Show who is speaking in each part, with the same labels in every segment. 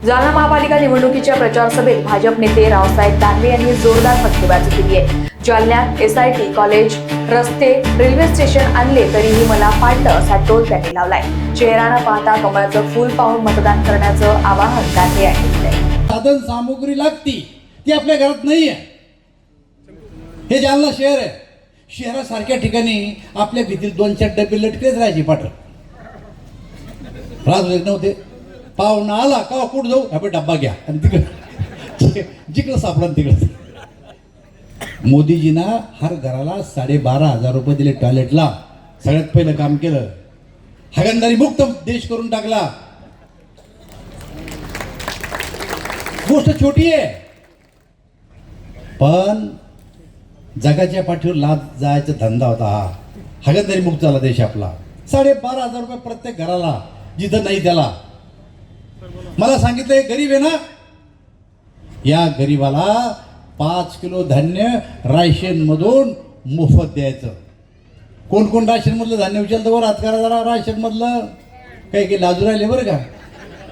Speaker 1: जालना महापालिका निवडणुकीच्या प्रचार सभेत भाजप नेते रावसाहेब दानवे यांनी जोरदार फटकेबाजी केली आहे. जालन्यात SIT कॉलेज, रस्ते, रेल्वे स्टेशन आणले तरीही मला पाडलं असा टोल त्यांनी लावलाय. चेहरा न पाहता कमळाचं फूल पाहून मतदान करण्याचं आवाहन दानवे यांनी केलंय.
Speaker 2: साधन सामुग्री लागती ती आपल्या घरात नाहीये. हे जालना शहर आहे. शहरासारख्या ठिकाणी आपल्या भीतील 2-4 डबे लटकेच राहायचे पाठ राज नव्हते. पाहुणा आला का कुठं जाऊ आपण डब्बा घ्या आणि तिकडे जिकडं सापडा तिकडं. मोदीजींना हर घराला 12,500 रुपये दिले टॉयलेटला. सगळ्यात पहिलं काम केलं. हागणदारी मुक्त देश करून टाकला. गोष्ट छोटी आहे पण जगाच्या पाठीवर लाद जायचा धंदा होता हा. हागणदारी मुक्त झाला देश आपला. 12,500 रुपये प्रत्येक घराला. जिथं नाही त्याला. मला सांगितलं गरीब आहे ना, या गरीबाला 5 किलो धान्य राशन मधून मोफत द्यायचं. कोण कोण राशन मधलं धान्य उचलतं बरं? हात करा जरा. राशन मधलं काही लाजू राहिले बरं का?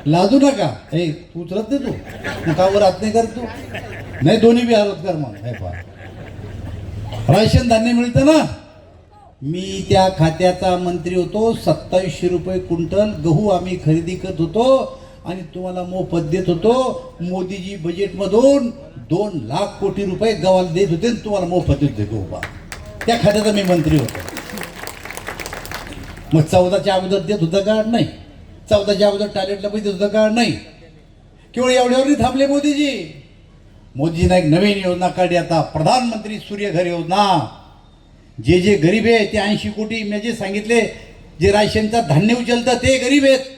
Speaker 2: लाजू नका. हे तू उचलत नाही तू कावर हात नाही करत तू. नाही दोन्ही बी हालत कर मग. हे पहा राशन धान्य मिळतं ना. मी त्या खात्याचा मंत्री होतो. 2700 रुपये क्विंटल गहू आम्ही खरेदी करत होतो आणि तुम्हाला मोफत देत होतो. मोदीजी बजेटमधून 2 लाख कोटी रुपये गव्हाला देत होते आणि तुम्हाला मोफत देत होते गहू. त्या खात्याचा मी मंत्री होतो. मग 14च्या अगोदर देत होतं का? नाही. 14च्या अगोदर टॉयलेटला पैसे देत होतं का? नाही. केवळ एवढ्यावर नाही थांबले मोदीजी. मोदीजींना एक नवीन योजना काढली आता, प्रधानमंत्री सूर्यघर योजना. जे जे गरीब आहे ते 80 कोटी मी जे सांगितले, जे राशनचा धान्य उचलतात ते गरीब आहेत,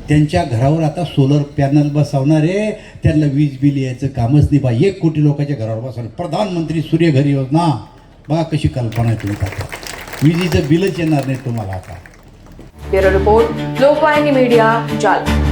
Speaker 2: त्यांच्या घरावर आता सोलर पॅनल बसवणारे त्यांना वीज बिल यायचं कामच नाही. 1 कोटी लोकांच्या घरावर बसवणार प्रधानमंत्री सूर्यघर योजना. बघा कशी कल्पना आहे तुम्ही. आता विजेचं बिलच येणार नाही तुम्हाला आता.
Speaker 1: Bureau report, Lokvahini media, Jalna.